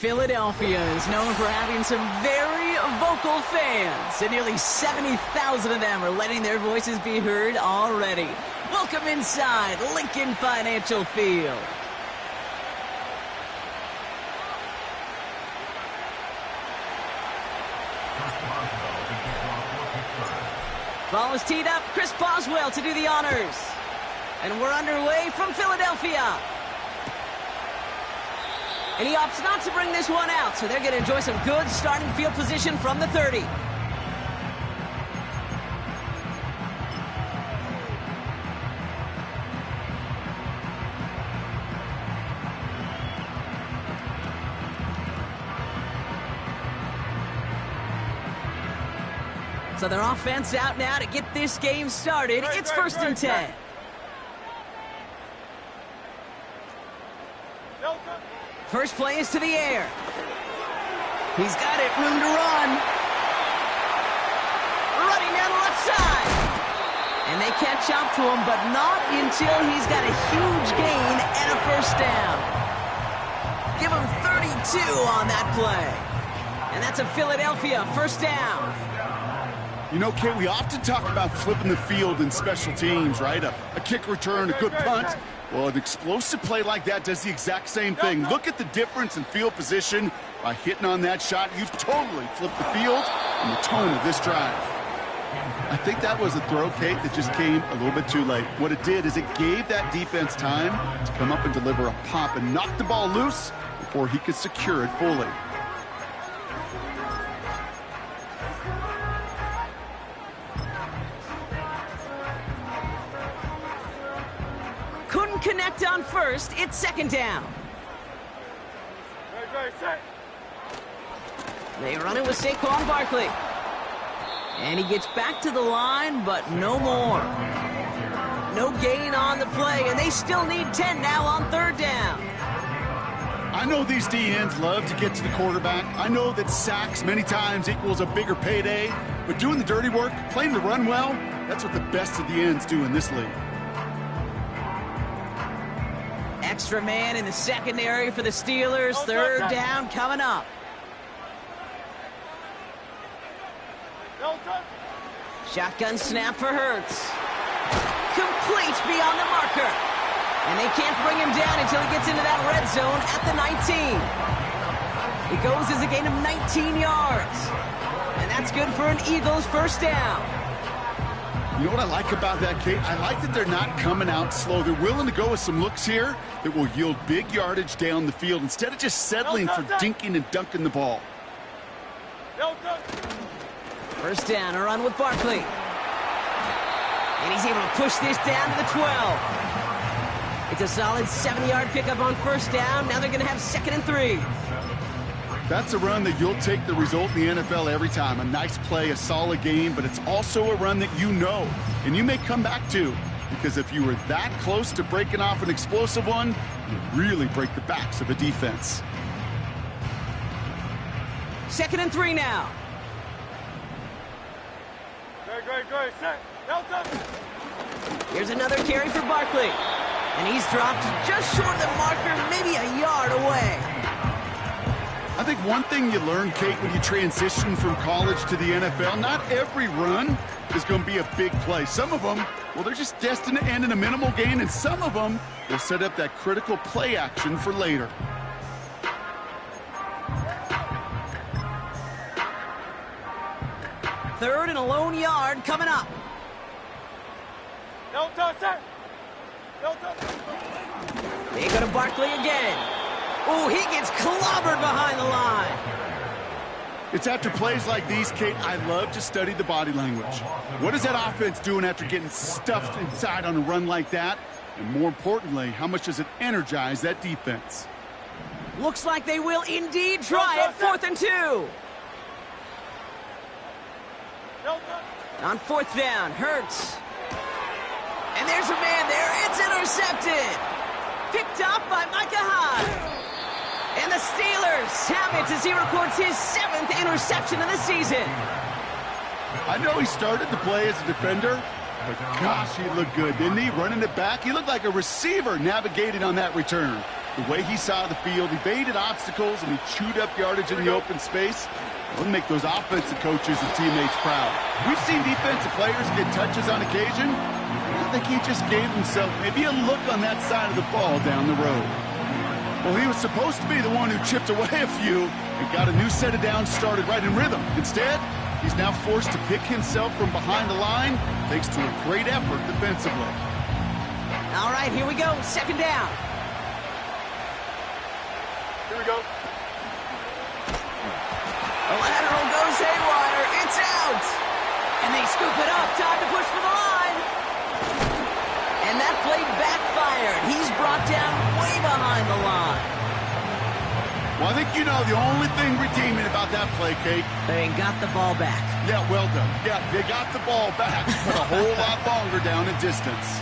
Philadelphia is known for having some very vocal fans, and nearly 70,000 of them are letting their voices be heard already. Welcome inside Lincoln Financial Field. Ball is teed up. Chris Boswell to do the honors. And we're underway from Philadelphia. And he opts not to bring this one out, so they're going to enjoy some good starting field position from the 30. So their offense out now to get this game started. It's first and 10. First play is to the air. He's got it, room to run. Running down the left side. And they catch up to him, but not until he's got a huge gain and a first down. Give him 32 on that play. And that's a Philadelphia first down. You know, Kate, we often talk about flipping the field in special teams, right? A kick return, a good punt. Well, an explosive play like that does the exact same thing. Look at the difference in field position. By hitting on that shot, you've totally flipped the field and the tone of this drive. I think that was a throw, Kate, that just came a little bit too late. What it did is it gave that defense time to come up and deliver a pop and knock the ball loose before he could secure it fully. Couldn't connect on first. It's second down. They run it with Saquon Barkley. And he gets back to the line, but no more. No gain on the play, and they still need 10 now on third down. I know these DNs love to get to the quarterback. I know that sacks many times equals a bigger payday, but doing the dirty work, playing the run well, that's what the best of the ends do in this league. Extra man in the secondary for the Steelers. Third down coming up. Shotgun snap for Hurts. Complete beyond the marker. And they can't bring him down until he gets into that red zone at the 19. It goes as a gain of 19 yards. And that's good for an Eagles first down. You know what I like about that, Kate? I like that they're not coming out slow. They're willing to go with some looks here that will yield big yardage down the field instead of just settling for dinking and dunking the ball. First down, a run with Barkley. And he's able to push this down to the 12. It's a solid 70-yard pickup on first down. Now they're going to have second and 3. That's a run that you'll take the result in the NFL every time. A nice play, a solid game, but it's also a run that you know and you may come back to, because if you were that close to breaking off an explosive one, you really break the backs of a defense. Second and 3 now. Here's another carry for Barkley. And he's dropped just short of the marker, maybe a yard away. I think one thing you learn, Kate, when you transition from college to the NFL, not every run is going to be a big play. Some of them, well, they're just destined to end in a minimal gain, and some of them will set up that critical play action for later. Third and a lone yard coming up. They go to Barkley again. Oh, he gets clobbered behind the line. It's after plays like these, Kate, I love to study the body language. What is that offense doing after getting stuffed inside on a run like that? And more importantly, how much does it energize that defense? Looks like they will indeed try it. Fourth and 2. On fourth down, Hurts. And there's a man there. It's intercepted. Picked up by Micah Hyde. And the Steelers have it as he records his 7th interception of the season. I know he started the play as a defender, but gosh, he looked good, didn't he? Running it back, he looked like a receiver navigating on that return. The way he saw the field, he baited obstacles, and he chewed up yardage in the open space. It'll make those offensive coaches and teammates proud. We've seen defensive players get touches on occasion. I think he just gave himself maybe a look on that side of the ball down the road. Well, he was supposed to be the one who chipped away a few and got a new set of downs started right in rhythm. Instead, he's now forced to pick himself from behind the line thanks to a great effort defensively. All right, here we go. Second down. Here we go. The lateral goes haywire. It's out. And they scoop it up. Time to push for the line. And that play backfired. He's brought down way behind the line. Well, I think you know the only thing redeeming about that play, Kate. They got the ball back. Yeah, well done. Yeah, they got the ball back, but a whole lot longer down in distance.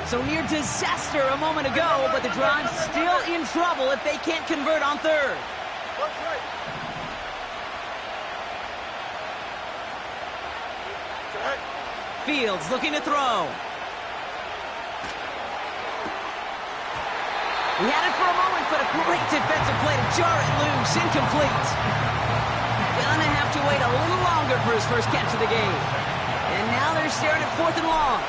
So near disaster a moment ago, but the drive's still in trouble if they can't convert on third. Fields looking to throw. He had it for a moment, but a great defensive play to jar it loose. Incomplete. Gonna have to wait a little longer for his first catch of the game. And now they're staring at 4th and long.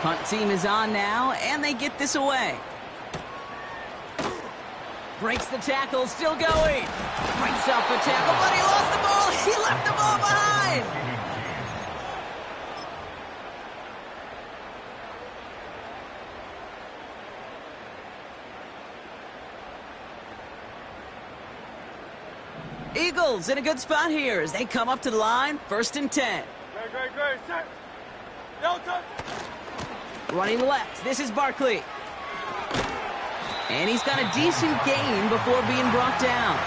Punt team is on now, and they get this away. Breaks the tackle, still going. Breaks off the tackle, but he lost the ball. He left the ball behind. Eagles in a good spot here as they come up to the line, 1st and 10. Great. Set. Delta. Running left, this is Barkley. And he's got a decent gain before being brought down.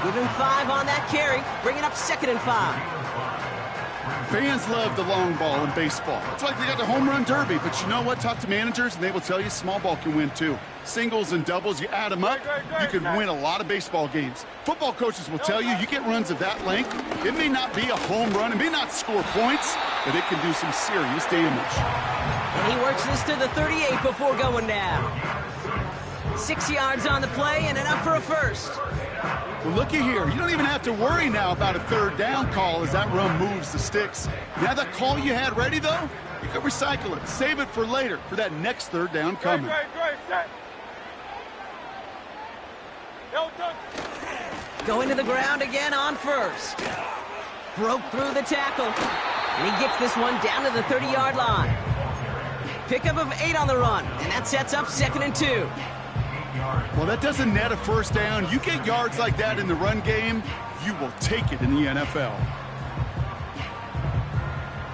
Give him 5 on that carry, bringing up 2nd and 5. Fans love the long ball in baseball. It's like they got the home run derby, but you know what? Talk to managers, and they will tell you small ball can win too. Singles and doubles, you add them up, you can win a lot of baseball games. Football coaches will tell you, you get runs of that length, it may not be a home run, it may not score points, but it can do some serious damage. And he works this to the 38 before going down. 6 yards on the play and enough for a first. Well, looky here. You don't even have to worry now about a 3rd down call as that run moves the sticks. Now that call you had ready, though, you can recycle it. Save it for later, for that next 3rd down coming. Great. Set. Delta. Going to the ground again on 1st. Broke through the tackle. And he gets this one down to the 30-yard line. Pickup of 8 on the run, and that sets up 2nd and 2. Well, that doesn't net a 1st down. You get yards like that in the run game, you will take it in the NFL.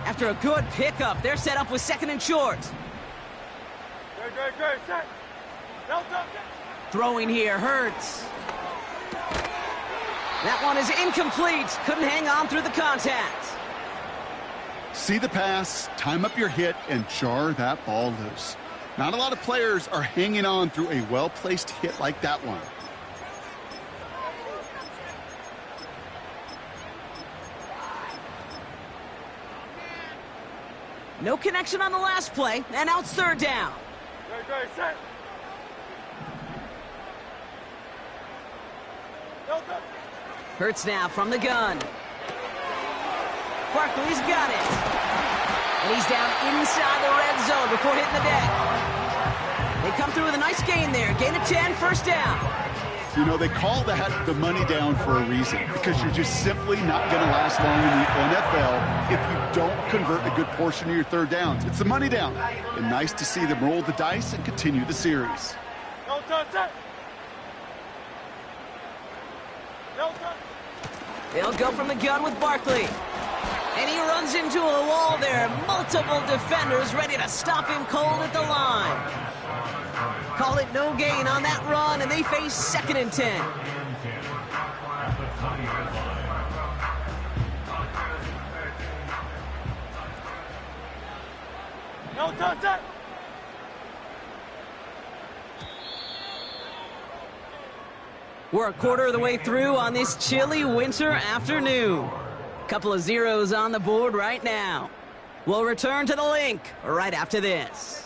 After a good pickup, they're set up with 2nd and short. Great. Set. Delta. Throwing here hurts. That one is incomplete. Couldn't hang on through the contact. See the pass, time up your hit, and jar that ball loose. Not a lot of players are hanging on through a well-placed hit like that one. No connection on the last play, and now it's 3rd down. Great. Set. Delta. Hurts now from the gun. Barkley's got it. And he's down inside the red zone before hitting the deck. They come through with a nice gain there. Gain of 10, 1st down. You know, they call that the money down for a reason, because you're just simply not going to last long in the NFL if you don't convert a good portion of your 3rd downs. It's the money down. And nice to see them roll the dice and continue the series. Delta. Set. Delta. They'll go from the gun with Barkley. And he runs into a wall there. Multiple defenders ready to stop him cold at the line. Call it no gain on that run, and they face 2nd and 10. Delta. Set. We're a quarter of the way through on this chilly winter afternoon. Couple of zeros on the board right now. We'll return to the link right after this.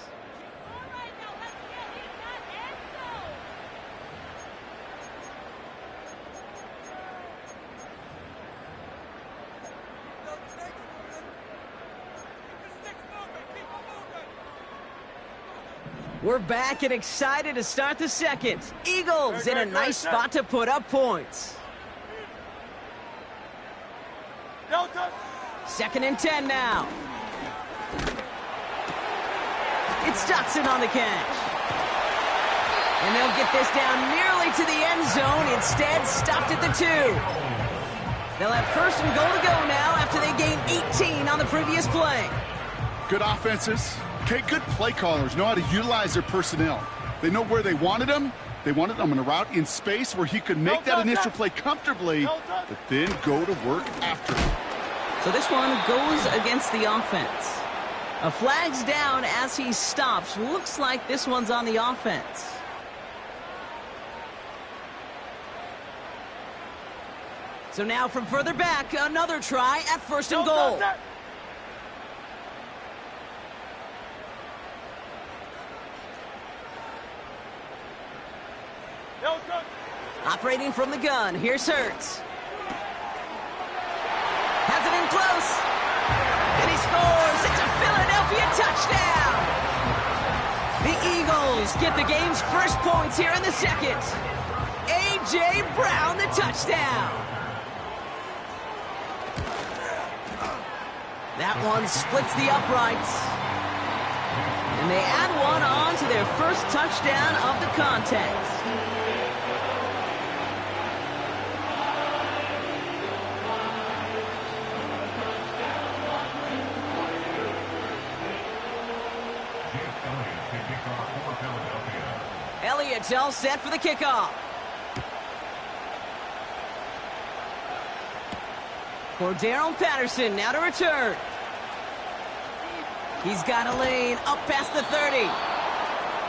We're back and excited to start the second. Eagles in a nice spot to put up points. Second and 10 now. It's Dotson on the catch. And they'll get this down nearly to the end zone. Instead, stopped at the 2. They'll have first and goal to go now after they gained 18 on the previous play. Good offenses. Okay, good play callers know how to utilize their personnel. They know where they wanted them. They wanted them in a route in space where he could make that initial play comfortably, but then go to work after. So this one goes against the offense. A flag's down as he stops. Looks like this one's on the offense. So now from further back, another try at first and goal. Operating from the gun, here's Hurts. Has it in close. And he scores. It's a Philadelphia touchdown. The Eagles get the game's first points here in the second. A.J. Brown, the touchdown. That one splits the uprights. And they add one on to their first touchdown of the contest. Elliott's all set for the kickoff. Cordero Patterson now to return. He's got a lane up past the 30.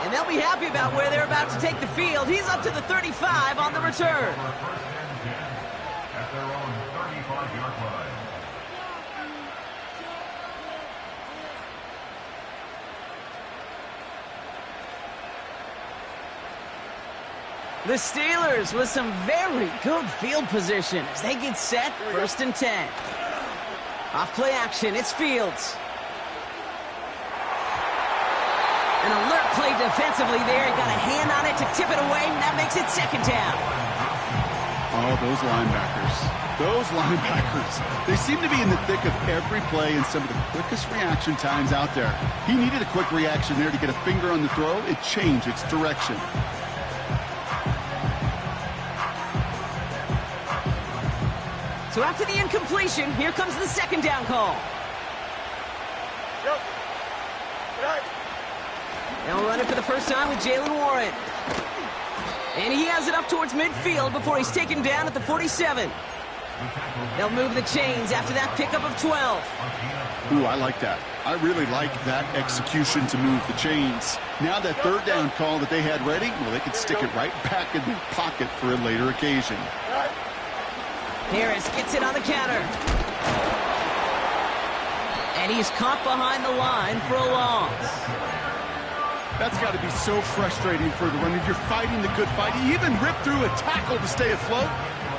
And they'll be happy about where they're about to take the field. He's up to the 35 on the return. At their own 35-yard line. The Steelers with some very good field position as they get set, first and 10. Off play action, it's Fields. An alert play defensively there. He got a hand on it to tip it away, and that makes it second down. Oh, those linebackers. Those linebackers. They seem to be in the thick of every play and some of the quickest reaction times out there. He needed a quick reaction there to get a finger on the throw. It changed its direction. So after the incompletion, here comes the second down call. They'll run it for the first time with Jalen Warren. And he has it up towards midfield before he's taken down at the 47. They'll move the chains after that pickup of 12. Ooh, I like that. I really like that execution to move the chains. Now that third down call that they had ready, well, they can stick it right back in their pocket for a later occasion. Harris gets it on the counter. And he's caught behind the line for a loss. That's got to be so frustrating for the runner. You're fighting the good fight. You even rip through a tackle to stay afloat,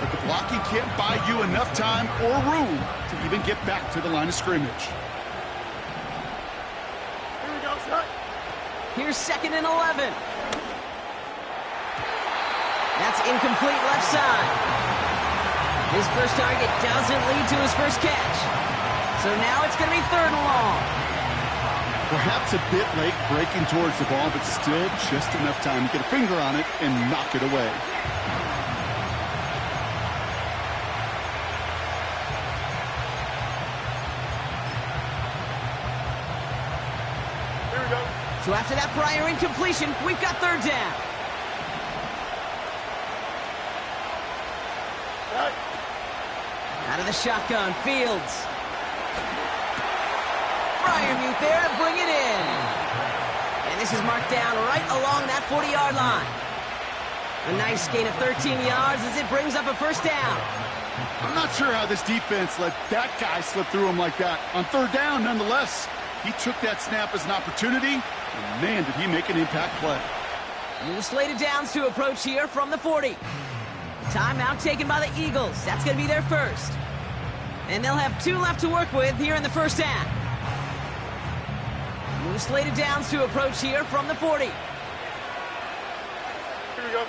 but the blocking can't buy you enough time or room to even get back to the line of scrimmage. Here's second and 11. That's incomplete left side. His first target doesn't lead to his first catch. So now it's going to be third and long. Perhaps a bit late breaking towards the ball, but still just enough time to get a finger on it and knock it away. Here we go. So after that prior incompletion, we've got third down. Out of the shotgun, Fields. Fryermuth there to bring it in. And this is marked down right along that 40-yard line. A nice gain of 13 yards as it brings up a first down. I'm not sure how this defense let that guy slip through him like that. On third down, nonetheless, he took that snap as an opportunity, and man, did he make an impact play. New slated downs to approach here from the 40. Timeout taken by the Eagles. That's going to be their first. And they'll have 2 left to work with here in the first half. New slated downs to approach here from the 40. Here we go.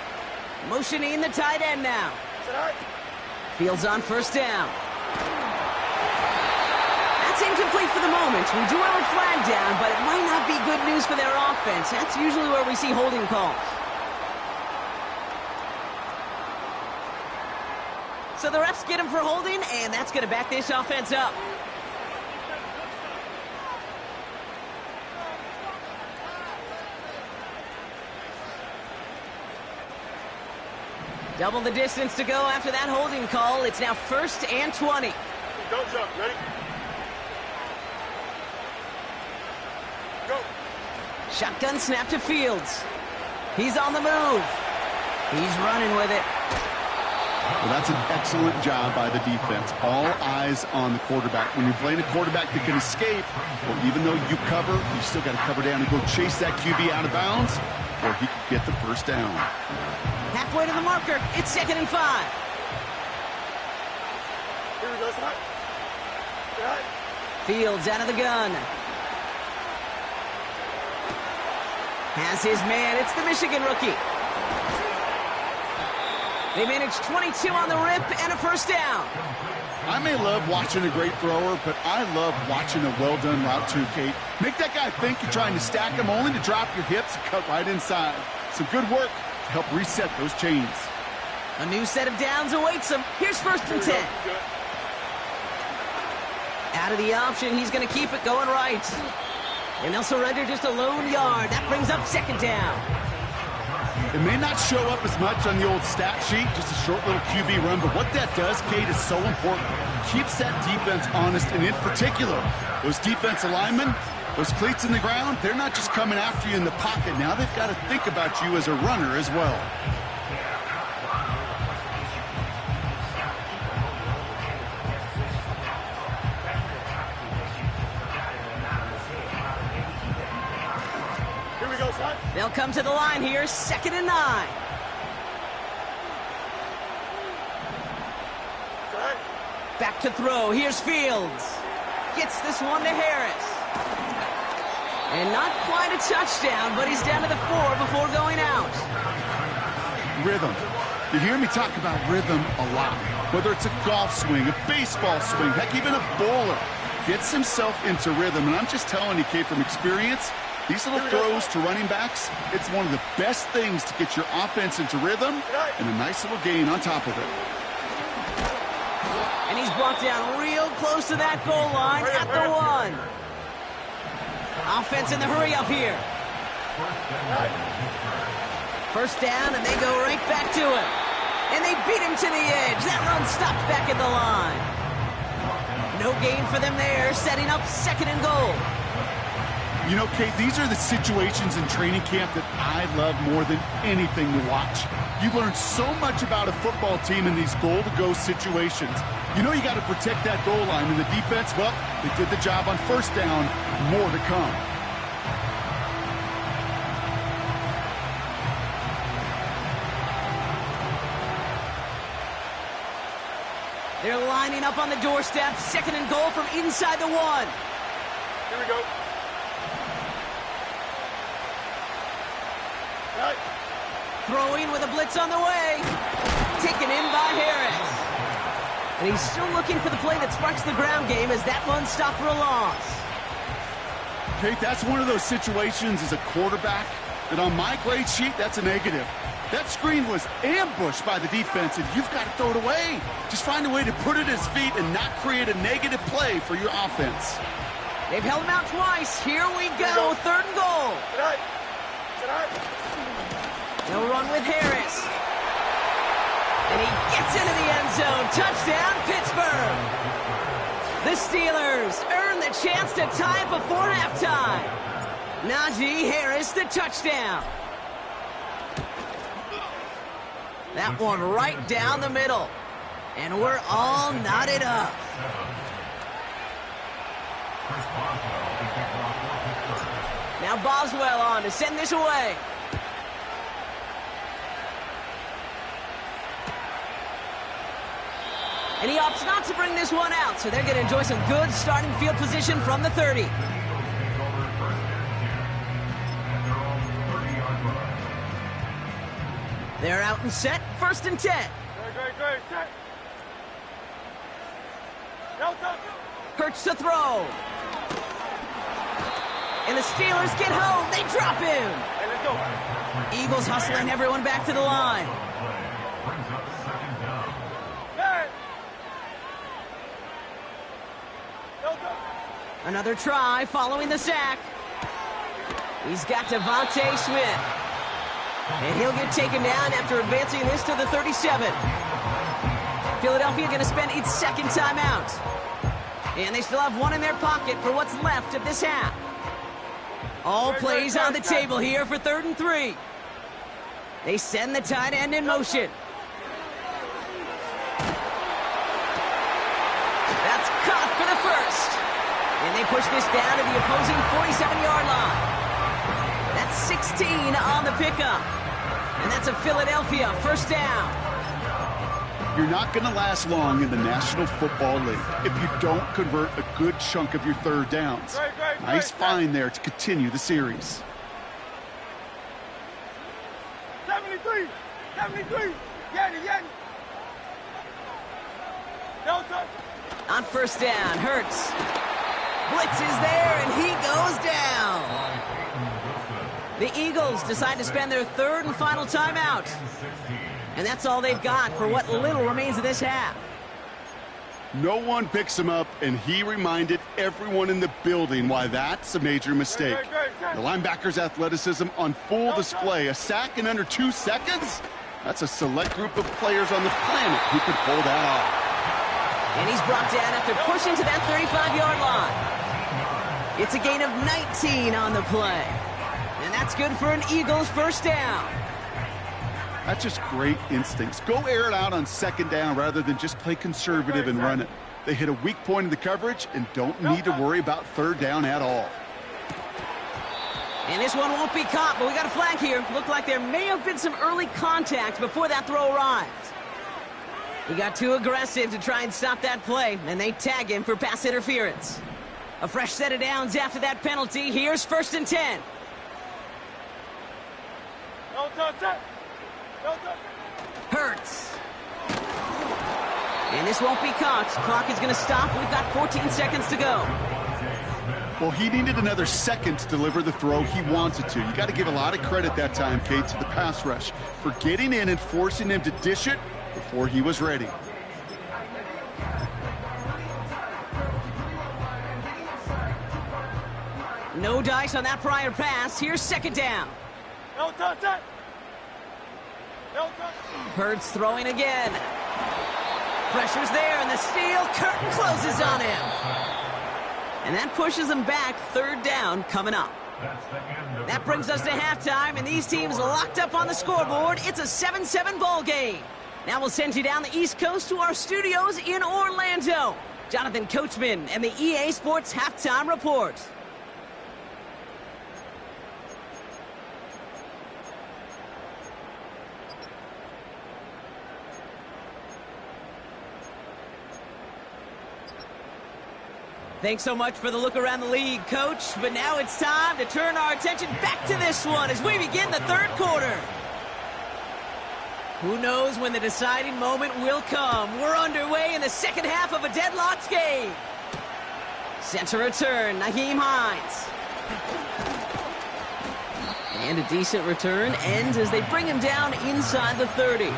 Motioning the tight end now. Sit high. Fields on first down. That's incomplete for the moment. We do have a flag down, but it might not be good news for their offense. That's usually where we see holding calls. So the refs get him for holding, and that's going to back this offense up. Double the distance to go after that holding call. It's now 1st and 20. Don't jump. Ready? Go. Shotgun snap to Fields. He's on the move. He's running with it. Well, that's an excellent job by the defense. All eyes on the quarterback. When you're playing a quarterback that can escape, well, even though you cover, you still got to cover down and go chase that QB out of bounds before he can get the first down. Halfway to the marker. It's 2nd and 5. Here we go. Sit high. Sit high. Fields out of the gun. Has his man. It's the Michigan rookie. They managed 22 on the rip and a first down. I may love watching a great thrower, but I love watching a well-done route too, Kate. Make that guy think you're trying to stack him only to drop your hips and cut right inside. Some good work to help reset those chains. A new set of downs awaits him. Here's 1st and 10. Good. Out of the option, he's going to keep it going right. And they'll surrender just a lone yard. That brings up 2nd down. It may not show up as much on the old stat sheet, just a short little QB run, but what that does, Kate, is so important. Keeps that defense honest, and in particular, those defensive linemen, those cleats in the ground, they're not just coming after you in the pocket. Now they've got to think about you as a runner as well. Here we go, son. They'll come to the line here, 2nd and 9. Sit high. Back to throw. Here's Fields. Gets this one to Harris. And not quite a touchdown, but he's down to the 4 before going out. Rhythm. You hear me talk about rhythm a lot. Whether it's a golf swing, a baseball swing, heck, even a bowler gets himself into rhythm. And I'm just telling you, Kate, from experience, these little throws to running backs, it's one of the best things to get your offense into rhythm and a nice little gain on top of it. And he's brought down real close to that goal line at the 1. Offense in the hurry up here. First down, and they go right back to him. And they beat him to the edge. That run stopped back at the line. No gain for them there, setting up 2nd and goal. You know, Kate, these are the situations in training camp that I love more than anything to watch. You learn so much about a football team in these goal-to-go situations. You know you got to protect that goal line, and the defense, well, they did the job on first down. More to come. They're lining up on the doorstep. 2nd and goal from inside the 1. Here we go. Right. Throwing with a blitz on the way. Taken in by Harris. And he's still looking for the play that sparks the ground game as that one stopped for a loss. Kate, that's one of those situations as a quarterback that on my grade sheet, that's a negative. That screen was ambushed by the defense, and you've got to throw it away. Just find a way to put it at his feet and not create a negative play for your offense. They've held him out twice. Here we go. 3rd and goal. Sit high. Sit high. They'll run with Harris. And he gets into the end zone. Touchdown, Pittsburgh. The Steelers earn the chance to tie it before halftime. Najee Harris, the touchdown. That one right down the middle. And we're all knotted up. Now Boswell on to send this away. And he opts not to bring this one out, so they're going to enjoy some good starting field position from the 30. They're out and set, 1st and 10. Great. Set. Delta. Hurts to throw. And the Steelers get home. They drop him. Hey, let's go. Eagles hustling everyone back to the line. Hey. Delta. Another try following the sack. He's got Devontae Smith. And he'll get taken down after advancing this to the 37. Philadelphia going to spend its 2nd timeout. And they still have one in their pocket for what's left of this half. All plays on the table here for 3rd and 3. They send the tight end in motion. That's caught for the 1st. And they push this down to the opposing 47-yard line. That's 16 on the pickup. And that's a Philadelphia 1st down. You're not going to last long in the National Football League if you don't convert a good chunk of your 3rd downs. Nice find there to continue the series. 73. Yanni. Delta. On 1st down, Hurts. Blitz is there, and he goes down. The Eagles decide to spend their 3rd and final timeout. And that's all they've got for what little remains of this half. No one picks him up, and he reminded everyone in the building why that's a major mistake. The linebacker's athleticism on full display. A sack in under 2 seconds? That's a select group of players on the planet who could pull that off. And he's brought down after pushing to that 35-yard line. It's a gain of 19 on the play. And that's good for an Eagles 1st down. That's just great instincts. Go air it out on 2nd down rather than just play conservative and run it. They hit a weak point in the coverage and don't need to worry about 3rd down at all. And this one won't be caught, but we got a flag here. Looked like there may have been some early contact before that throw arrived. He got too aggressive to try and stop that play, and they tag him for pass interference. A fresh set of downs after that penalty. Here's 1st and 10. Hurts. And this won't be caught. Clock is going to stop. We've got 14 seconds to go. Well, he needed another second to deliver the throw he wanted to. You got to give a lot of credit that time, Kate, to the pass rush for getting in and forcing him to dish it before he was ready. No dice on that prior pass. Here's 2nd down. Hurts throwing again. Pressure's there, and the steel curtain closes on him. And that pushes them back. 3rd down coming up. That brings us to halftime, and these teams locked up on the scoreboard. It's a 7-7 ball game. Now we'll send you down the East Coast to our studios in Orlando. Jonathan Coachman and the EA Sports Halftime Report. Thanks so much for the look around the league, Coach. But now it's time to turn our attention back to this one as we begin the 3rd quarter. Who knows when the deciding moment will come? We're underway in the 2nd half of a deadlocked game. Center return, Nyheim Hines. And a decent return ends as they bring him down inside the 30.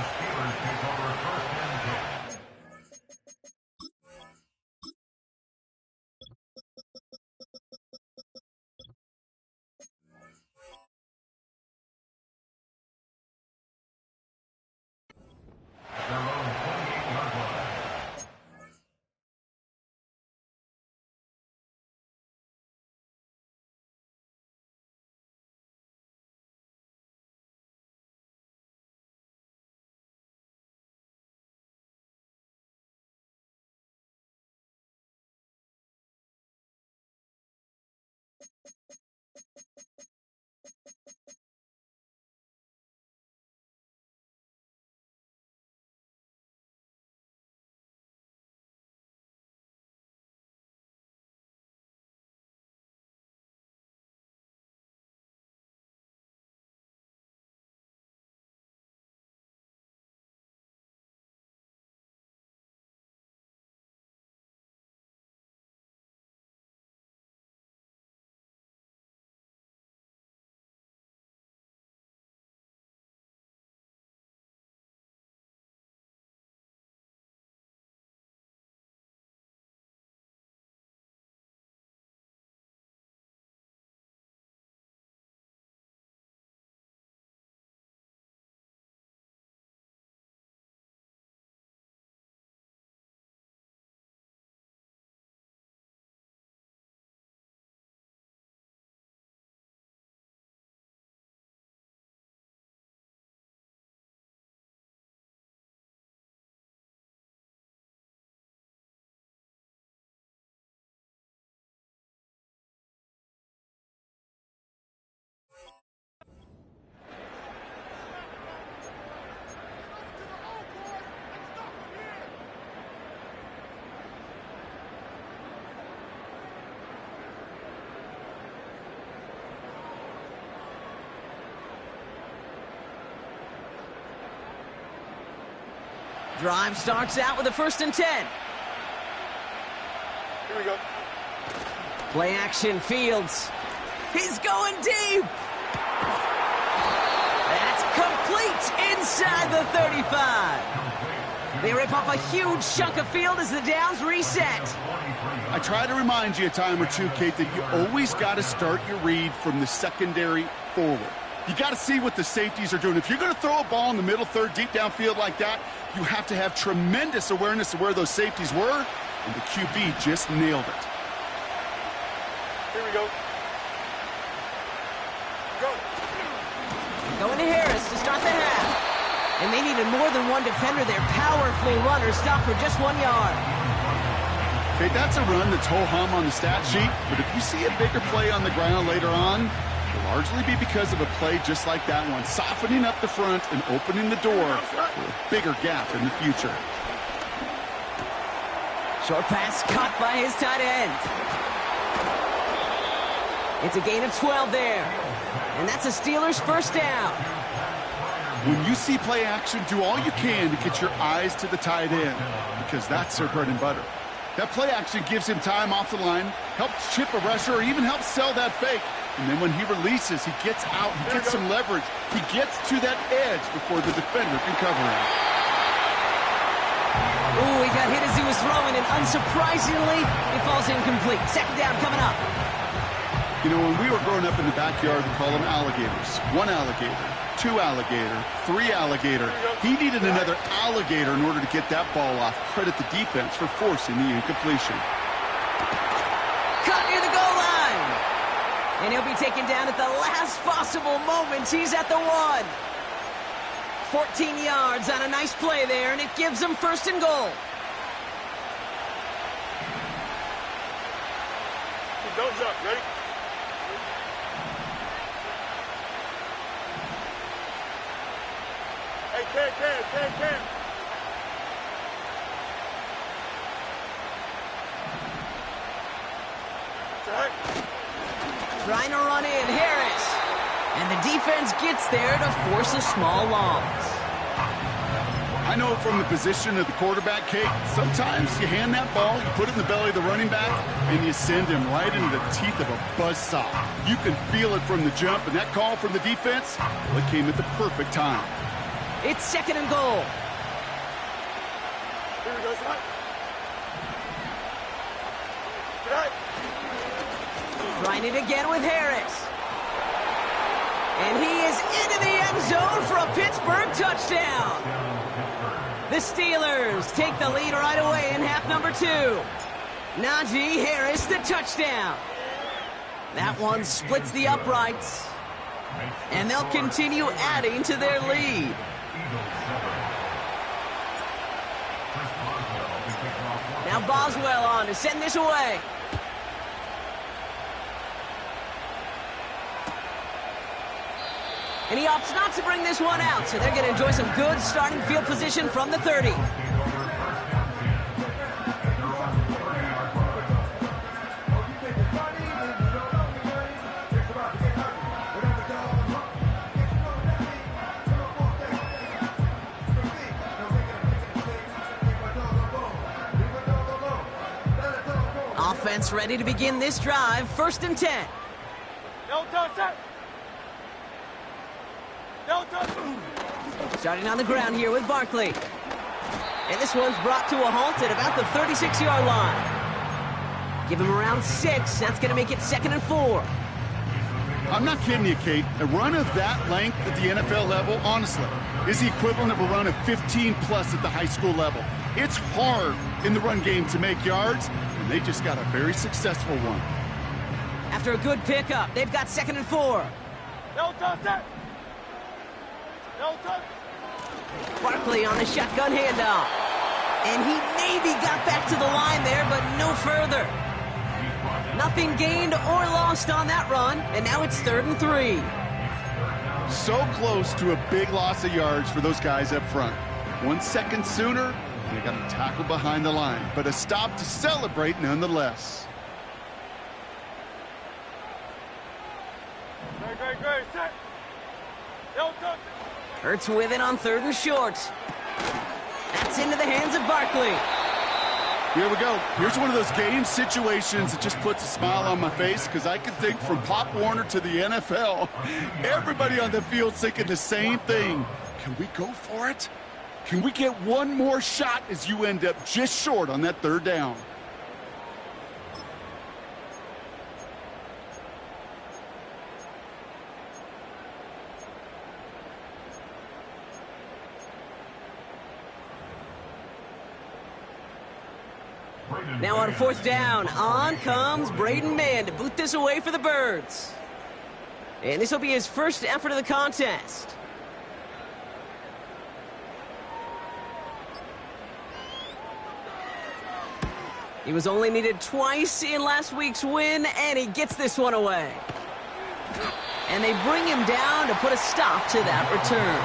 Drive starts out with a 1st and 10. Here we go. Play action, Fields. He's going deep. That's complete inside the 35. They rip off a huge chunk of field as the downs reset. I try to remind you a time or two, Kate, that you always got to start your read from the secondary forward. You got to see what the safeties are doing. If you're going to throw a ball in the middle third, deep downfield like that, you have to have tremendous awareness of where those safeties were, and the QB just nailed it. Here we go. Go. Going to Harris to start the half. And they needed more than one defender. Their powerful runner stopped for just 1 yard. Okay, that's a run that's ho-hum on the stat sheet, but if you see a bigger play on the ground later on, it'll largely be because of a play just like that one, softening up the front and opening the door for a bigger gap in the future. Short pass caught by his tight end. It's a gain of 12 there. And that's a Steelers first down. When you see play action, do all you can to get your eyes to the tight end, because that's their bread and butter. That play action gives him time off the line, helps chip a rusher, or even helps sell that fake. And then when he releases, he gets out, he gets some leverage. He gets to that edge before the defender can cover him. Ooh, he got hit as he was throwing, and unsurprisingly, it falls incomplete. Second down coming up. You know, when we were growing up in the backyard, we call them alligators. 1 alligator, 2 alligator, 3 alligator. He needed another alligator in order to get that ball off. Credit the defense for forcing the incompletion. Caught near the goal line. And he'll be taken down at the last possible moment. He's at the 1. 14 yards on a nice play there, and it gives them 1st and goal. Don't jump. Ready? Hey, Cam. Trying to run in, Harris. And the defense gets there to force a small loss. I know from the position of the quarterback, Kate, sometimes you hand that ball, you put it in the belly of the running back, and you send him right into the teeth of a buzzsaw. You can feel it from the jump, and that call from the defense, well, it came at the perfect time. It's 2nd and goal. Here we go, son. Right. Trying it again with Harris. And he is into the end zone for a Pittsburgh touchdown. The Steelers take the lead right away in half number 2. Najee Harris, the touchdown. That one splits the uprights. And they'll continue adding to their lead. Now Boswell on to send this away. And he opts not to bring this one out, so they're going to enjoy some good starting field position from the 30. Offense ready to begin this drive. 1st and 10. No touch that. No touch. Starting on the ground here with Barkley. And this one's brought to a halt at about the 36-yard line. Give him around 6. That's going to make it 2nd and 4. I'm not kidding you, Kate. A run of that length at the NFL level, honestly, is the equivalent of a run of 15-plus at the high school level. It's hard in the run game to make yards, and they just got a very successful one. After a good pickup, they've got 2nd and 4. No touch that. No touch. Barkley on the shotgun handoff. And he maybe got back to the line there, but no further. Nothing gained or lost on that run, and now it's 3rd and 3. So close to a big loss of yards for those guys up front. 1 second sooner, they got a tackle behind the line, but a stop to celebrate nonetheless. Great. Set. No touch. Hurts with it on 3rd and short. That's into the hands of Barkley. Here we go. Here's one of those game situations that just puts a smile on my face, because I can think from Pop Warner to the NFL, everybody on the field's thinking the same thing. Can we go for it? Can we get one more shot as you end up just short on that 3rd down? Now on 4th down, on comes Braden Mann to boot this away for the Birds. And this will be his first effort of the contest. He was only needed twice in last week's win, and he gets this one away. And they bring him down to put a stop to that return.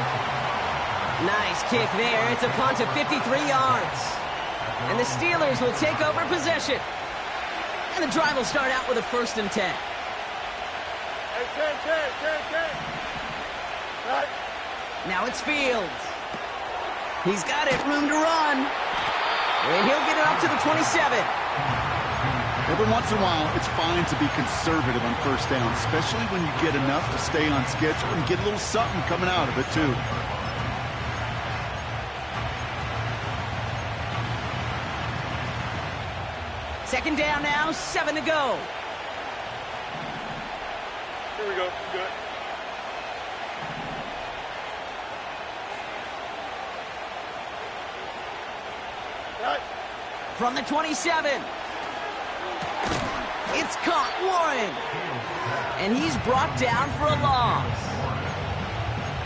Nice kick there. It's a punt of 53 yards. And the Steelers will take over possession. And the drive will start out with a 1st and 10. Hey, 10. Right. Now it's Fields. He's got it, room to run. And he'll get it up to the 27. Every once in a while, it's fine to be conservative on 1st down, especially when you get enough to stay on schedule and get a little something coming out of it, too. Second down now, 7 to go. Here we go. Good. Right. From the 27. It's caught, Warren. And he's brought down for a loss.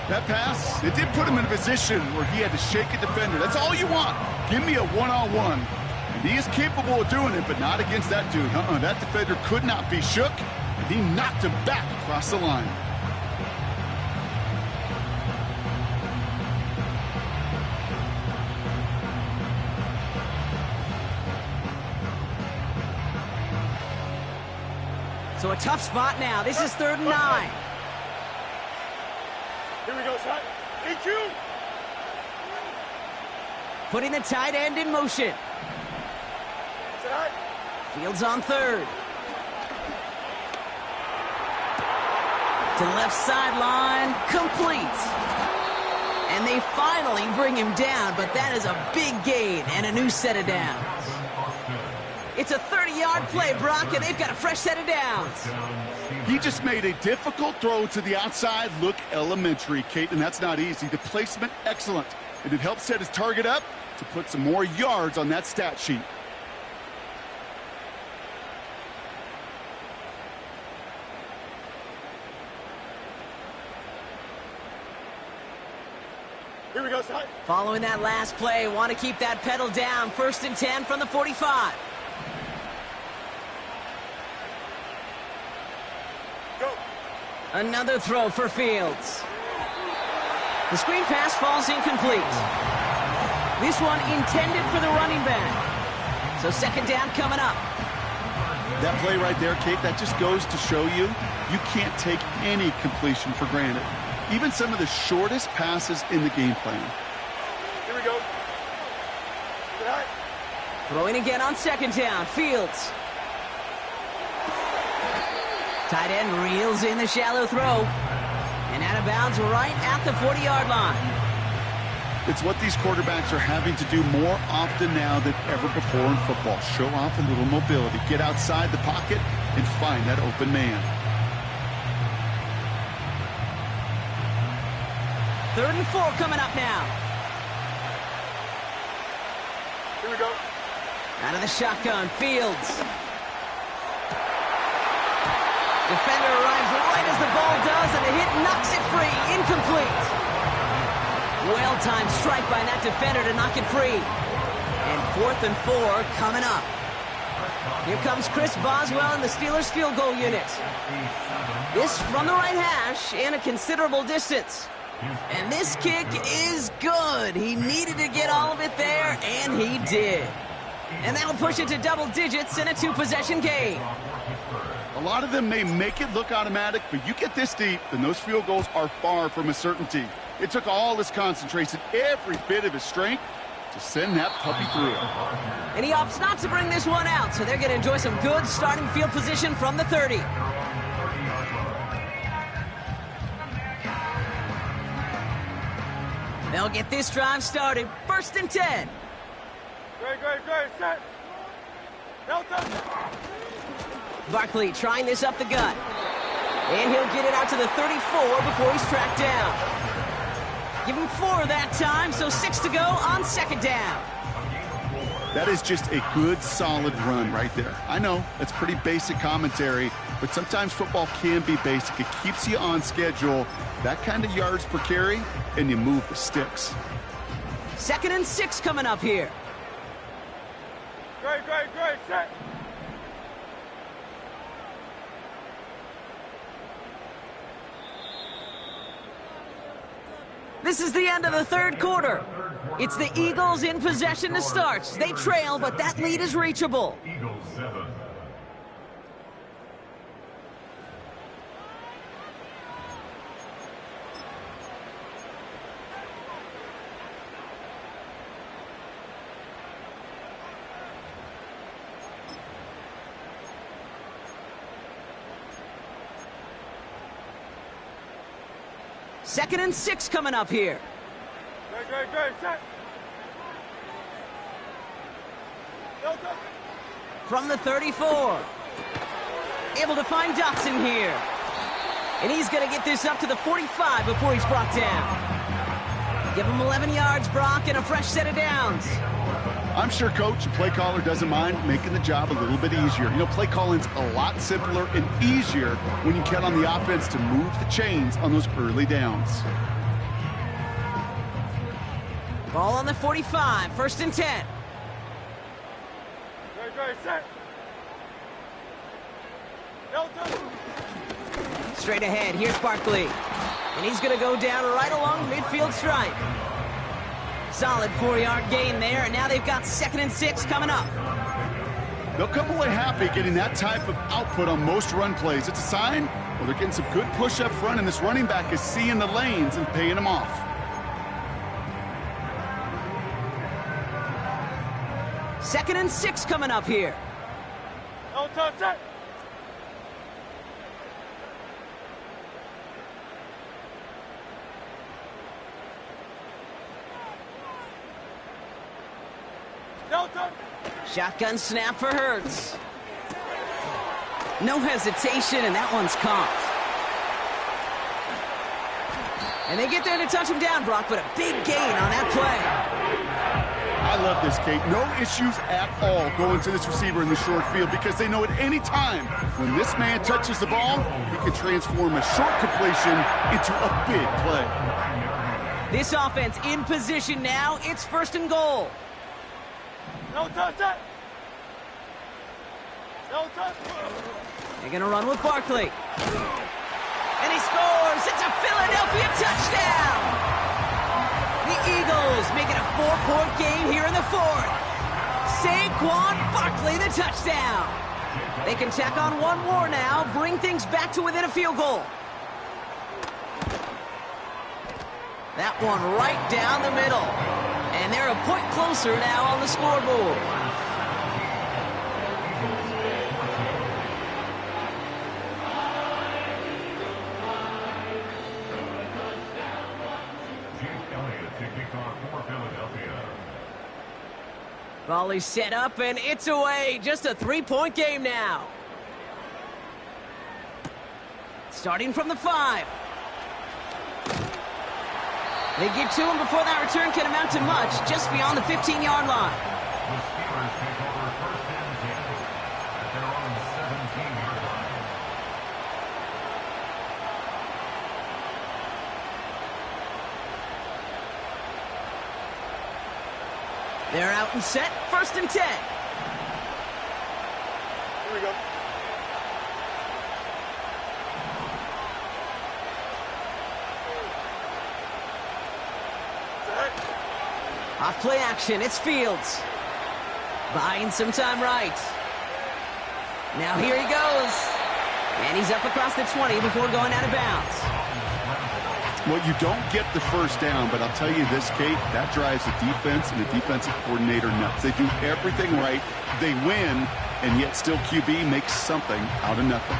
That pass, it did put him in a position where he had to shake a defender. That's all you want. Give me a one-on-one. And he is capable of doing it, but not against that dude. That defender could not be shook, and he knocked him back across the line. So a tough spot now. This is 3rd and 9. Here we go, son. EQ. Putting the tight end in motion. Set. Fields on 3rd. To left sideline, complete. And they finally bring him down, but that is a big gain and a new set of downs. It's a 30-yard play, Brock, and they've got a fresh set of downs. He just made a difficult throw to the outside. Look elementary, Kate, and that's not easy. The placement, excellent. And it helped set his target up to put some more yards on that stat sheet. Here we go, son. Following that last play, want to keep that pedal down. 1st and 10 from the 45. Go. Another throw for Fields. The screen pass falls incomplete. This one intended for the running back. So second down coming up. That play right there, Kate, that just goes to show you, you can't take any completion for granted. Even some of the shortest passes in the game plan. Here we go. Tonight. Throwing again on second down. Fields. Tight end reels in the shallow throw. And out of bounds right at the 40-yard line. It's what these quarterbacks are having to do more often now than ever before in football. Show off a little mobility. Get outside the pocket and find that open man. Third and 4 coming up now. Here we go. Out of the shotgun, Fields. Defender arrives right as the ball does, and the hit knocks it free. Incomplete. Well-timed strike by that defender to knock it free. And 4th and 4 coming up. Here comes Chris Boswell in the Steelers field goal unit. This from the right hash and a considerable distance. And this kick is good. He needed to get all of it there, and he did. And that'll push it to double digits in a 2-possession game. A lot of them may make it look automatic, but you get this deep, and those field goals are far from a certainty. It took all his concentration, every bit of his strength, to send that puppy through. And he opts not to bring this one out, so they're going to enjoy some good starting field position from the 30. They'll get this drive started. 1st and 10. Great. Set. Delta. Barkley trying this up the gut. And he'll get it out to the 34 before he's tracked down. Give him 4 that time, so 6 to go on second down. That is just a good, solid run right there. I know, that's pretty basic commentary, but sometimes football can be basic. It keeps you on schedule, that kind of yards per carry, and you move the sticks. 2nd and 6 coming up here. Great. Set. This is the end of the 3rd quarter. It's the Eagles in possession to start. They trail, but that lead is reachable. Eagles 7. Second and 6 coming up here. Great. Set. Delta. From the 34. Able to find Dotson here. And he's going to get this up to the 45 before he's brought down. Give him 11 yards, Brock, and a fresh set of downs. I'm sure Coach, the play caller, doesn't mind making the job a little bit easier. You know, play calling's a lot simpler and easier when you count on the offense to move the chains on those early downs. Ball on the 45, 1st and 10. Great. Set. Delta. Straight ahead, here's Barkley. And he's going to go down right along midfield stripe. Solid 4-yard gain there, and now they've got 2nd and 6 coming up. They'll come away happy getting that type of output on most run plays. It's a sign, well, they're getting some good push up front, and this running back is seeing the lanes and paying them off. 2nd and 6 coming up here. Delta. Set. Delta. Shotgun snap for Hurts. No hesitation, and that one's caught. And they get there to touch him down, Brock, but a big gain on that play. I love this, Kate. No issues at all going to this receiver in the short field because they know at any time when this man touches the ball, he can transform a short completion into a big play. This offense in position now. It's 1st and goal. No touch. They're going to run with Barkley. And he scores. It's a Philadelphia touchdown. Eagles make it a 4-point game here in the fourth. Saquon Barkley, the touchdown. They can tack on one more now, bring things back to within a field goal. That one right down the middle. And they're a point closer now on the scoreboard. Volley set up, and it's away. Just a 3-point game now. Starting from the 5. They get to him before that return can amount to much, just beyond the 15-yard line. The Steelers take over first and 10 at their own 17-yard line. They're out and set, first and 10. Here we go. Off play action, it's Fields. Buying some time right. Now here he goes. And he's up across the 20 before going out of bounds. Well, you don't get the first down, but I'll tell you this, Kate, that drives the defense and the defensive coordinator nuts. They do everything right, they win, and yet still QB makes something out of nothing.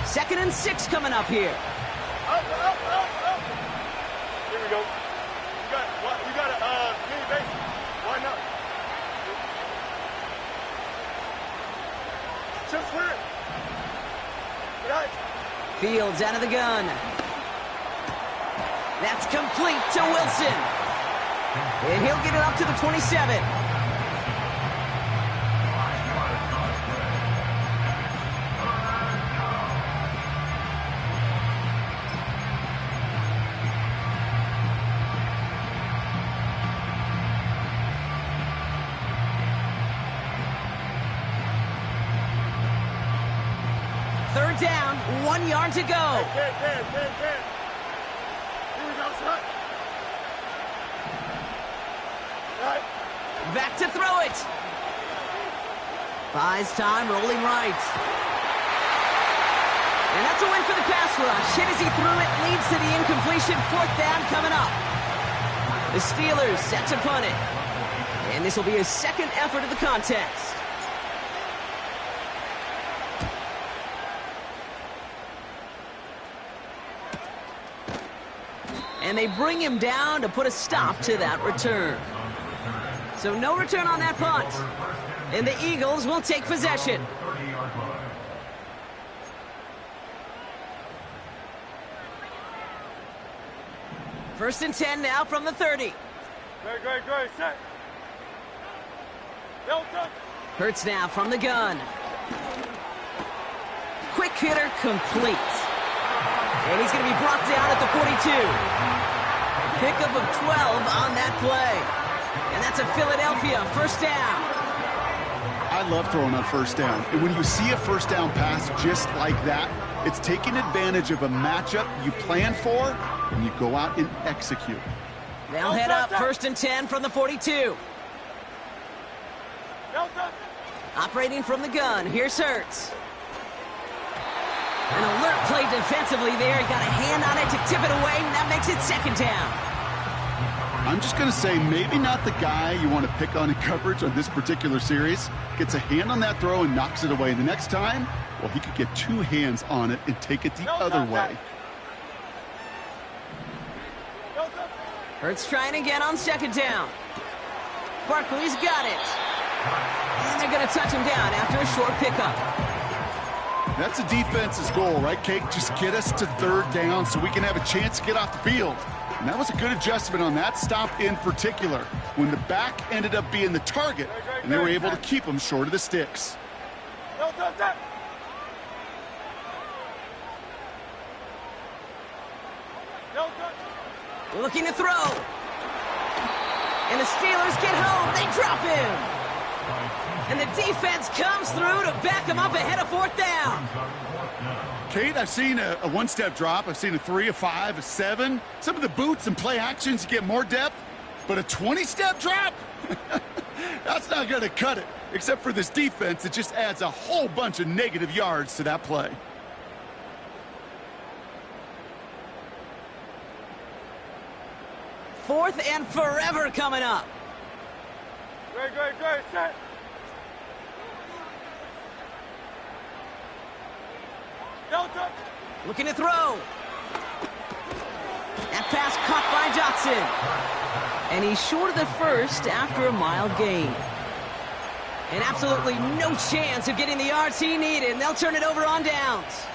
Second and 6 coming up here. Up. Here we go. You got a mini base. Why not? Just clear it. Right. Fields out of the gun. That's complete to Wilson. And he'll get it up to the 27. Third down, 1 yard to go. 10. Here we go, son. Right. Back to throw it. Buys time, rolling right. And that's a win for the pass rush. Hit as he threw it, leads to the incompletion. Fourth down coming up. The Steelers set to punt it. And this will be his second effort of the contest. And they bring him down to put a stop to that return. So no return on that punt. And the Eagles will take possession. First and 10 now from the 30. Great. Set. Delta. Hurts now from the gun. Quick hitter complete. And he's going to be brought down at the 42. Pickup of 12 on that play. And that's a Philadelphia first down. I love throwing on first down. And when you see a first down pass just like that, it's taking advantage of a matchup you plan for, and you go out and execute. They'll head up first and 10 from the 42. Delta. Operating from the gun, here's Hurts. An alert play defensively there. He got a hand on it to tip it away, and that makes it second down. I'm just going to say maybe not the guy you want to pick on in coverage on this particular series. Gets a hand on that throw and knocks it away. And the next time, well, he could get two hands on it and take it the other way. Hurts trying again on second down. Barkley's got it. And they're going to touch him down after a short pickup. That's a defense's goal, right, Kate? Just get us to third down so we can have a chance to get off the field. And that was a good adjustment on that stop in particular, when the back ended up being the target, and they were able to keep him short of the sticks. Looking to throw. And the Steelers get home. They drop him. And the defense comes through to back him up ahead of 4th down. Kate, I've seen a one-step drop. I've seen a 3, a 5, a 7. Some of the boots and play actions, you get more depth. But a 20-step drop? That's not going to cut it. Except for this defense, it just adds a whole bunch of negative yards to that play. Fourth and forever coming up. Great, set. Delta. Looking to throw. That pass caught by Johnson. And he's short of the first after a mild gain. And absolutely no chance of getting the yards he needed. And they'll turn it over on downs.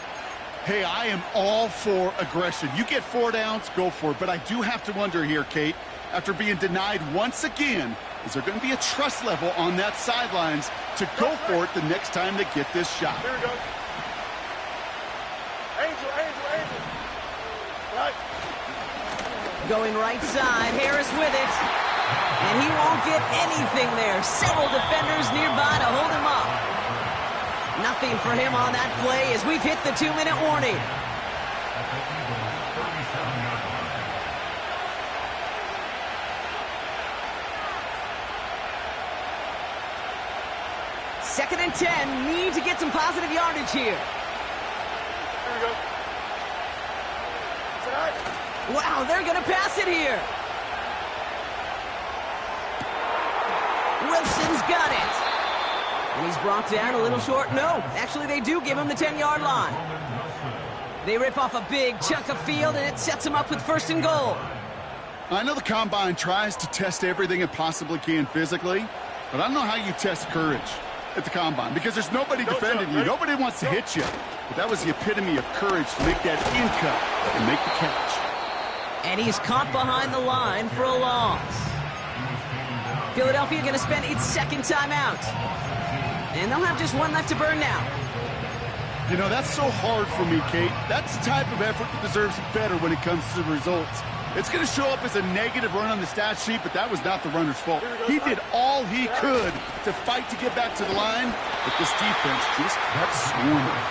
Hey, I am all for aggression. You get 4 downs, go for it. But I do have to wonder here, Kate, after being denied once again, is there going to be a trust level on that sidelines to go for it the next time they get this shot? Here we go. Angel. Right. Going right side, Harris with it. And he won't get anything there. Several defenders nearby to hold him up. Nothing for him on that play as we've hit the 2-minute warning. Second and 10, need to get some positive yardage here. Here we go. Tonight. Wow, they're going to pass it here. Wilson's got it. And he's brought down a little short. No, actually they do give him the 10-yard line. They rip off a big chunk of field, and it sets them up with 1st and goal. I know the Combine tries to test everything it possibly can physically, but I don't know how you test courage at the Combine, because there's nobody defending you. Nobody wants to hit you. But that was the epitome of courage to make that in cut and make the catch. And he's caught behind the line for a loss. Philadelphia going to spend its 2nd timeout. And they'll have just 1 left to burn now. You know, that's so hard for me, Kate. That's the type of effort that deserves better when it comes to the results. It's going to show up as a negative run on the stat sheet, but that was not the runner's fault. He did all he could to fight to get back to the line, but this defense just kept swarming.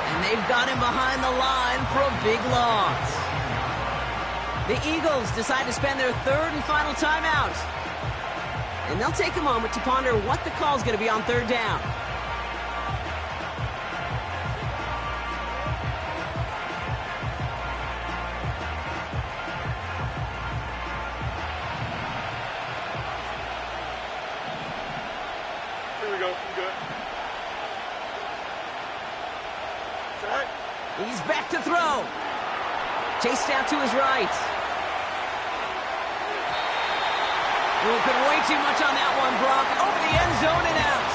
And they've got him behind the line for a big loss. The Eagles decide to spend their 3rd and final timeout. And they'll take a moment to ponder what the call is going to be on 3rd down. Here we go. Good. Tonight. He's back to throw. Chased out to his right. Put way too much on that one, Brock. Over the end zone and out.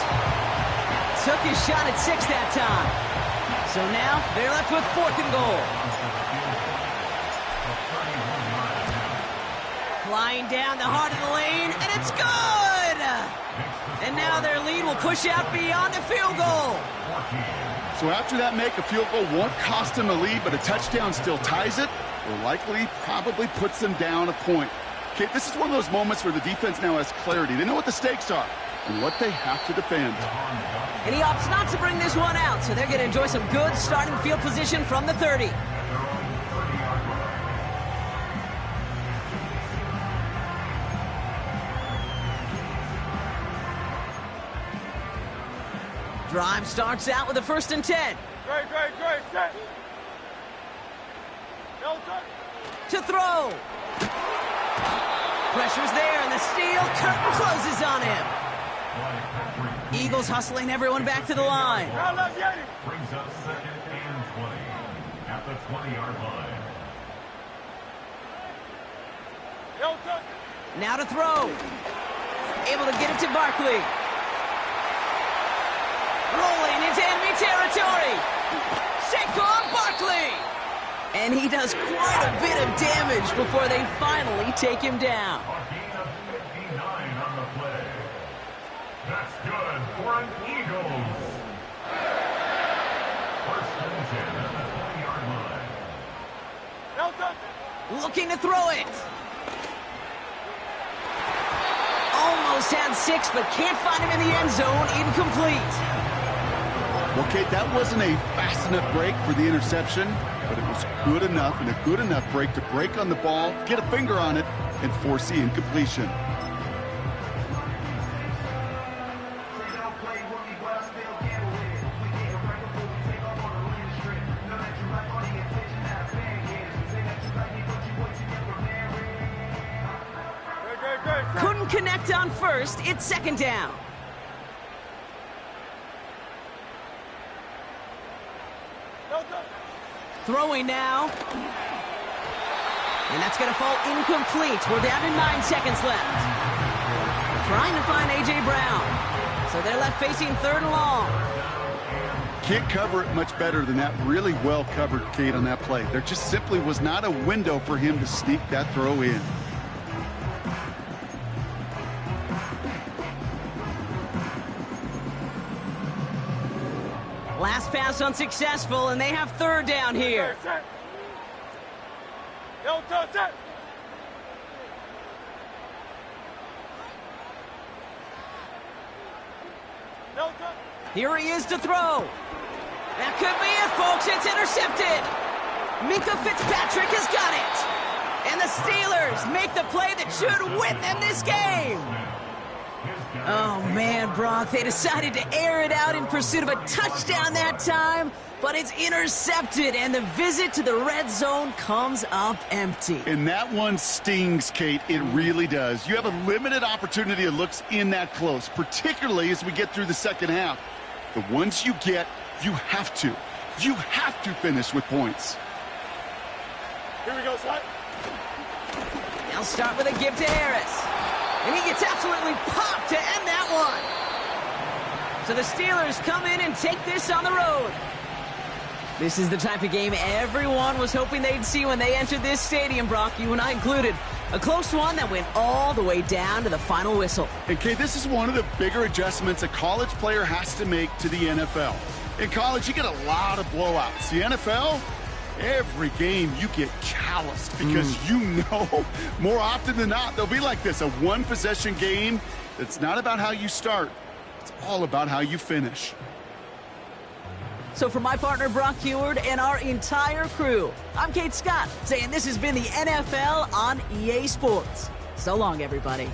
Took his shot at 6 that time. So now they're left with 4th and goal. Flying down the heart of the lane, and it's good! And now their lead will push out beyond the field goal. So after that make, a field goal won't cost them a lead, but a touchdown still ties it, or likely probably puts them down a point. Okay, this is one of those moments where the defense now has clarity. They know what the stakes are and what they have to defend. And he opts not to bring this one out, so they're going to enjoy some good starting field position from the 30. Drive starts out with a 1st and 10. Great. Set. Delta. To throw. Pressure's there, and the steel curtain closes on him. Eagles hustling everyone back to the line. Brings up 2nd and 20 at the 20-yard line. Delta. Now to throw. Able to get it to Barkley. Rolling into enemy territory. Saquon Barkley. And he does quite a bit of damage before they finally take him down. A gain of 59 on the play. That's good for an Eagles. 1st and 10 at the 20-yard line. Delta. Looking to throw it. Almost almost had 6, but can't find him in the end zone. Incomplete. Well, Kate, that wasn't a fast enough break for the interception, but it was good enough and a good enough break to break on the ball, get a finger on it, and force the incompletion. Couldn't connect on first. It's second down. Throwing now. And that's going to fall incomplete. We're down to 9 seconds left. Trying to find A.J. Brown. So they're left facing 3rd and long. Can't cover it much better than that. Really well covered, Kate, on that play. There just simply was not a window for him to sneak that throw in. Last pass unsuccessful, and they have 3rd down here. Here he is to throw. That could be it, folks. It's intercepted. Minka Fitzpatrick has got it. And the Steelers make the play that should win them this game. Oh, man, Brock, they decided to air it out in pursuit of a touchdown that time, but it's intercepted, and the visit to the red zone comes up empty. And that one stings, Kate. It really does. You have a limited opportunity of looks in that close, particularly as we get through the second half. The ones you get, you have to finish with points. Here we go, slide. They'll start with a give to Harris. And he gets absolutely popped to end that one. So the Steelers come in and take this on the road. This is the type of game everyone was hoping they'd see when they entered this stadium, Brock, you and I included. A close one that went all the way down to the final whistle. And, Kate, this is one of the bigger adjustments a college player has to make to the NFL. In college, you get a lot of blowouts. The NFL, every game you get calloused because you know more often than not they'll be like this, a one-possession game. It's not about how you start. It's all about how you finish. So for my partner, Brock Heward, and our entire crew, I'm Kate Scott, saying this has been the NFL on EA Sports. So long, everybody.